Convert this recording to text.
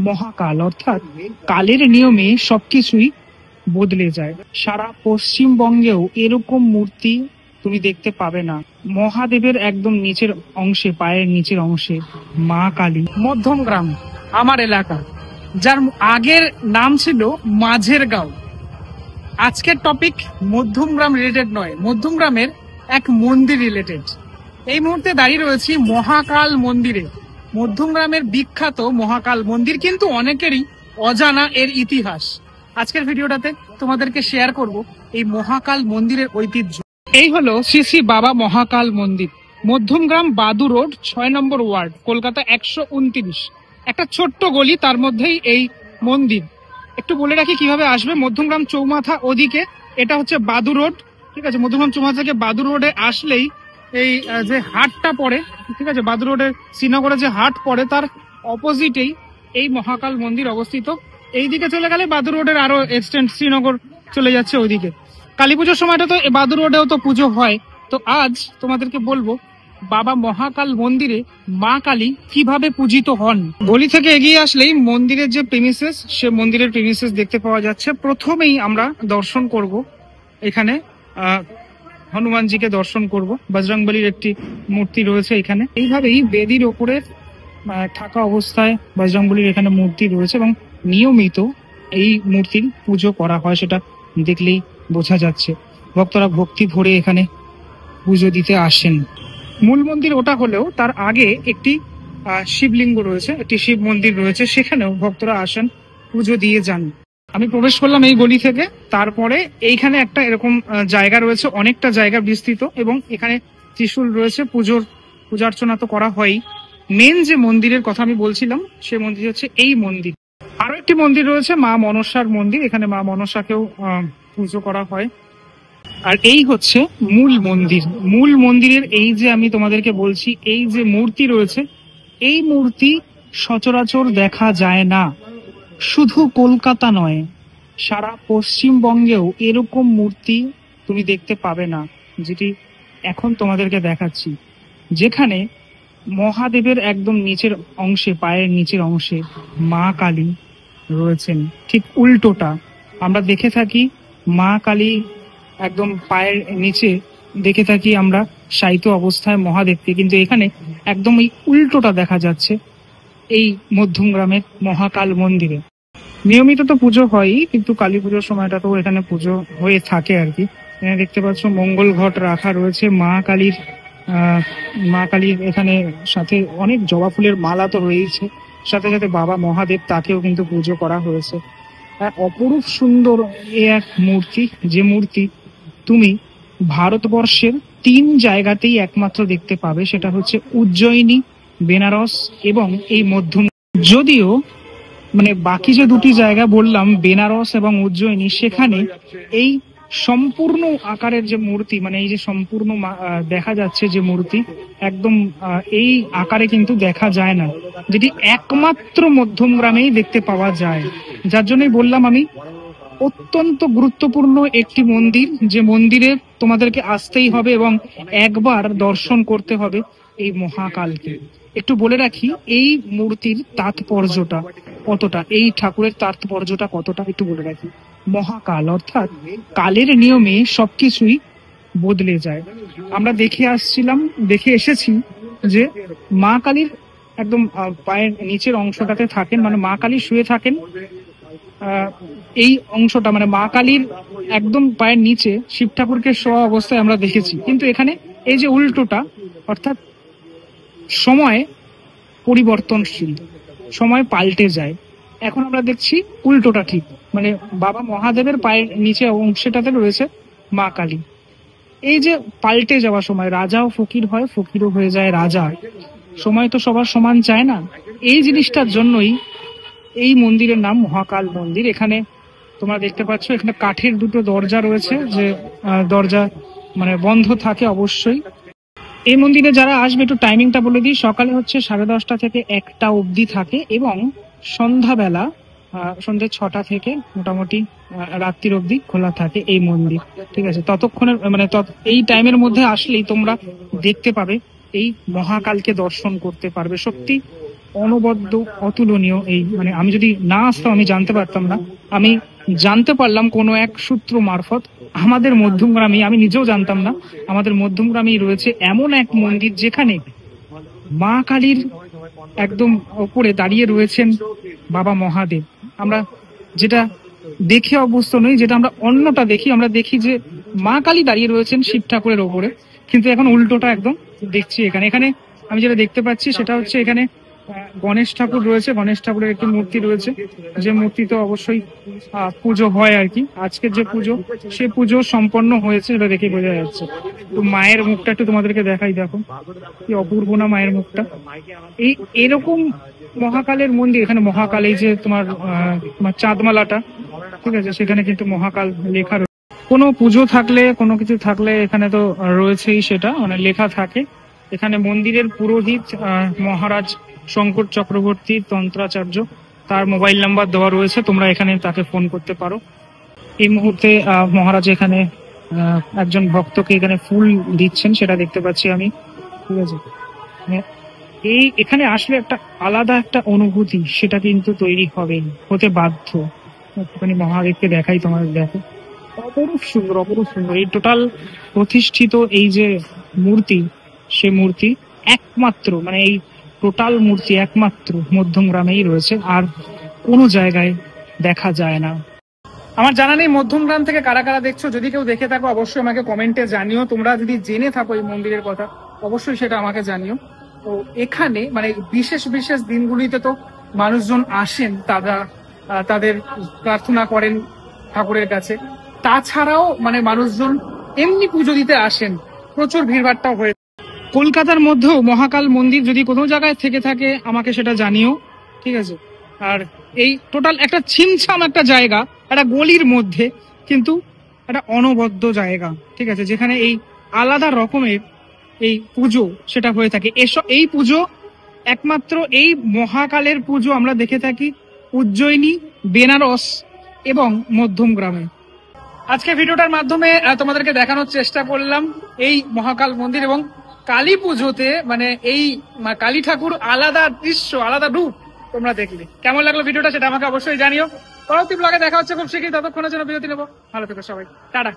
মহাকাল, অর্থাৎ কালের নিয়মে সবকিছুই বদলে যায়। সারা পশ্চিমবঙ্গেও এরকম মূর্তি তুমি দেখতে পাবে না। মহাদেবের একদম নিচের অংশে, পায়ের নিচের অংশে মা কালী। মধ্যমগ্রাম আমার এলাকা, যার আগের নাম ছিল মাঝের গাঁও। আজকের টপিক মধ্যমগ্রাম রিলেটেড নয়, মধ্যমগ্রামের এক মন্দির রিলেটেড। এই মুহূর্তে দাঁড়িয়ে রয়েছি মহাকাল মন্দিরে। মধ্যমগ্রামের বিখ্যাত মহাকাল মন্দির, কিন্তু অনেকেরই অজানা এর ইতিহাস। আজকের ভিডিওটাতে তোমাদেরকে শেয়ার করব এই মহাকাল মন্দিরের ঐতিহ্য। এই হলো শ্রী শ্রী বাবা মহাকাল মন্দির, মধ্যমগ্রাম বাদু রোড, 6 নম্বর ওয়ার্ড, কলকাতা 129। একটা ছোট্ট গলি, তার মধ্যেই এই মন্দির। একটু বলে রাখি কিভাবে আসবে। মধ্যমগ্রাম চৌমাথা ওদিকে, এটা হচ্ছে বাদু রোড, ঠিক আছে। মধ্যমগ্রাম চৌমাথা থেকে বাদু রোডে আসলেই এই যে হাটটা পড়ে, ঠিক আছে, বাদু রোডের শ্রীনগরে যে হাট পড়ে তার অপোজিটেই এই মহাকাল মন্দির অবস্থিত। এই দিকে চলে গেলে বাদু রোডের আরো এক্সটেন্ড শ্রীনগর চলে যাচ্ছে ওইদিকে। কালী পুজোর সময়টা তো বাদু রোডেও তো পুজো হয়। তো আজ তোমাদেরকে বলবো বাবা মহাকাল মন্দিরে মা কালী কিভাবে পূজিত হন। গলি থেকে এগিয়ে আসলেই মন্দিরের যে প্রেমিসেস, সে মন্দিরের প্রেমিসেস দেখতে পাওয়া যাচ্ছে। প্রথমেই আমরা দর্শন করব এখানে হনুমানজিকে দর্শন করব। বজরংবলীর একটি মূর্তি রয়েছে এখানে। এইভাবেই বেদির ওপরে থাকা অবস্থায় বজরংবলীর এখানে মূর্তি রয়েছে এবং নিয়মিত এই মূর্তির পুজো করা হয়, সেটা দেখলেই বোঝা যাচ্ছে। ভক্তরা ভক্তি ভরে এখানে পুজো দিতে আসেন। মূল মন্দির ওটা হলেও তার আগে একটি শিবলিঙ্গ রয়েছে, একটি শিব মন্দির রয়েছে, সেখানেও ভক্তরা আসেন, পুজো দিয়ে যান। আমি প্রবেশ করলাম এই গলি থেকে। তারপরে এইখানে একটা এরকম জায়গা রয়েছে, অনেকটা জায়গা বিস্তৃত, এবং এখানে ত্রিশূল রয়েছে। পূজার্চনা তো করা হয়ই। মেন যে মন্দিরের কথা আমি বলছিলাম, সে মন্দির হচ্ছে এই মন্দির। আরো একটি মন্দির রয়েছে মা মনসার মন্দির, এখানে মা মনসাকেও পুজো করা হয়। আর এই হচ্ছে মূল মন্দির। মূল মন্দিরের এই যে আমি তোমাদেরকে বলছি, এই যে মূর্তি রয়েছে, এই মূর্তি সচরাচর দেখা যায় না। শুধু কলকাতা নয়, সারা পশ্চিমবঙ্গেও এরকম মূর্তি তুমি দেখতে পাবে না, যেটি এখন তোমাদেরকে দেখাচ্ছি। যেখানে মহাদেবের একদম নিচের অংশে, পায়ের নিচের অংশে মা কালী রয়েছেন। ঠিক উল্টোটা আমরা দেখে থাকি, মা কালী একদম পায়ের নিচে দেখে থাকি আমরা শায়িত অবস্থায় মহাদেবকে, কিন্তু এখানে একদম এই উল্টোটা দেখা যাচ্ছে এই মধ্যমগ্রামের মহাকাল মন্দিরে। নিয়মিত তো পুজো হয়ই, কিন্তু কালী পুজোর সময়টা তো এখানে পুজো হয়ে থাকে আর কি। এখানে দেখতে পাচ্ছ মঙ্গল ঘট রাখা রয়েছে মা কালীর এখানে, সাথে অনেক জবা ফুলের মালা তো রয়েছে, সাথে সাথে বাবা মহাদেব, তাকেও কিন্তু পুজো করা হয়েছে। অপরূপ সুন্দর এক মূর্তি, যে মূর্তি তুমি ভারতবর্ষের 3 জায়গাতেই একমাত্র দেখতে পাবে। সেটা হচ্ছে উজ্জয়িনী, বেনারস এবং এই মধ্যম। যদিও মানে বাকি যে 2টি জায়গা বললাম, বেনারস এবং উজ্জয়িনী, সেখানে এই সম্পূর্ণ আকারের যে মূর্তি, মানে এই যে সম্পূর্ণ দেখা যাচ্ছে যে মূর্তি, একদম এই আকারে কিন্তু দেখা যায় না, যেটি একমাত্র মধ্যমগ্রামেই দেখতে পাওয়া যায়। যার জন্যই বললাম আমি, অত্যন্ত গুরুত্বপূর্ণ একটি মন্দির, যে মন্দিরে তোমাদেরকে আসতেই হবে এবং একবার দর্শন করতে হবে এই মহাকালকে। একটু বলে রাখি এই মূর্তির তাৎপর্যটা কতটা, এই ঠাকুরের তাৎপর্যটা কতটা একটু বলে রাখি। মহাকাল, অর্থাৎ কালের নিয়মে সবকিছুই বদলে যায়। আমরা দেখে এসেছি যে মা কালীর একদম পায়ের নিচের অংশটাতে থাকেন, মানে মা কালী শুয়ে থাকেন। এই অংশটা মানে মা কালীর একদম পায়ের নিচে শিব ঠাকুরকে শোয়া অবস্থায় আমরা দেখেছি, কিন্তু এখানে এই যে উল্টোটা, অর্থাৎ সময় পরিবর্তনশীল, সময় পাল্টে যায়। এখন আমরা দেখছি উল্টোটা, ঠিক মানে বাবা মহাদেবের পায়ের নিচে অংশটাতে রয়েছে মা কালী। এই যে পাল্টে যাওয়া সময়, রাজাও ফকির হয়, ফকিরও হয়ে যায় রাজা। সময় তো সবার সমান চায় না। এই জিনিসটার জন্যই এই মন্দিরের নাম মহাকাল মন্দির। এখানে তোমরা দেখতে পাচ্ছ, এখানে কাঠের 2টো দরজা রয়েছে, যে দরজা মানে বন্ধ থাকে অবশ্যই। এই মন্দিরে যারা আসবে, একটু টাইমিংটা বলে দিই। সকালে হচ্ছে 10:30 থেকে 1টা অবধি থাকে, এবং সন্ধ্যাবেলা সন্ধ্যে 6টা থেকে মোটামুটি রাত্রির অবধি খোলা থাকে এই মন্দির, ঠিক আছে। ততক্ষণের মানে এই টাইমের মধ্যে আসলেই তোমরা দেখতে পাবে, এই মহাকালকে দর্শন করতে পারবে। সত্যি অনবদ্য অতুলনীয়। এই মানে আমি যদি না আসতাম আমি জানতে পারতাম না। আমি জানতে পারলাম কোনো এক সূত্র মারফত আমাদের মধ্যমগ্রামে, আমি নিজেও জানতাম না, আমাদের মধ্যমগ্রামেই রয়েছে এমন এক মন্দির যেখানে মা কালীর একদম ওপরে দাঁড়িয়ে রয়েছেন বাবা মহাদেব। আমরা যেটা দেখে অভ্যস্ত নই, যেটা আমরা অন্যটা দেখি, আমরা দেখি যে মা কালী দাঁড়িয়ে রয়েছেন শিব ঠাকুরের ওপরে, কিন্তু এখন উল্টোটা একদম দেখছি এখানে। এখানে আমি যেটা দেখতে পাচ্ছি সেটা হচ্ছে এখানে গণেশ ঠাকুর রয়েছে, গণেশ ঠাকুরের একটি মূর্তি রয়েছে, যে মূর্তি তো অবশ্যই পুজো হয় আর কি। আজকের যে পুজো, সে পুজো সম্পন্ন হয়েছে, এটা দেখে বোঝা যাচ্ছে। তো মায়ের মুখটা একটু তোমাদেরকে দেখাই, দেখো কি অপূর্ব না মায়ের মুখটা। এই এরকম মহাকালের মন্দির, এখানে মহাকাল, এই যে তোমার চাঁদমালাটা, ঠিক আছে, সেখানে কিন্তু মহাকাল লেখা রয়েছে। কোনো পুজো থাকলে, কোনো কিছু থাকলে এখানে তো রয়েছেই, সেটা মানে লেখা থাকে। এখানে মন্দিরের পুরোহিত মহারাজ শঙ্কর চক্রবর্তী তন্ত্রাচার্য, তার মোবাইল নাম্বার দেওয়া রয়েছে, তোমরা এখানে তাকে ফোন করতে পারো। এই মুহূর্তে মহারাজ এখানে একজন ভক্তকে এখানে ফুল দিচ্ছেন, সেটা দেখতে পাচ্ছি আমি, ঠিক আছে। মানে এখানে আসলে একটা আলাদা একটা অনুভূতি সেটা কিন্তু তৈরি হবে, হতে বাধ্য। একটুখানি মহাদেবকে দেখাই তোমাদের, দেখো অপরূপ সুন্দর, অপরূপ সুন্দর। এই টোটাল প্রতিষ্ঠিত এই যে মূর্তি, সে মূর্তি একমাত্র, মানে এই টোটাল মূর্তি একমাত্র মধ্যমগ্রামেই রয়েছে, আর কোনো জায়গায় দেখা যায় না। আমার জানা নেই মধ্যমগ্রাম থেকে কারা কারা দেখছো, যদি কেউ দেখে থাকো অবশ্যই আমাকে কমেন্টে জানিও। তোমরা যদি জেনে থাকো এই মন্দিরের কথা অবশ্যই সেটা আমাকে জানিও। তো এখানে মানে বিশেষ বিশেষ দিনগুলিতে তো মানুষজন আসেন, তারা তাদের প্রার্থনা করেন ঠাকুরের কাছে। তাছাড়াও মানে মানুষজন এমনি পুজো দিতে আসেন, প্রচুর ভিড়ভাট্টাও হয়ে। কলকাতার মধ্যেও মহাকাল মন্দির যদি কোনো জায়গায় থেকে থাকে আমাকে সেটা জানিও, ঠিক আছে। আর এই টোটাল একটা ছিমছাম একটা জায়গা, একটা গলির মধ্যে, কিন্তু একটা অনবদ্য জায়গা, ঠিক আছে, যেখানে এই আলাদা রকমের এই পুজো সেটা হয়ে থাকে। এই পুজো একমাত্র এই মহাকালের পুজো আমরা দেখে থাকি উজ্জয়িনী, বেনারস এবং মধ্যমগ্রামে। আজকে ভিডিওটার মাধ্যমে তোমাদেরকে দেখানোর চেষ্টা করলাম এই মহাকাল মন্দির এবং কালী পুজোতে মানে এই কালী ঠাকুর আলাদা দৃশ্য, আলাদা রূপ তোমরা দেখলে। কেমন লাগলো ভিডিওটা সেটা আমাকে অবশ্যই জানিও। পরবর্তী ব্লগে দেখা হচ্ছে খুব শীঘ্রই, ততক্ষণের জন্য বিরতি নেবো। ভালো থেকো সবাই, টাটা।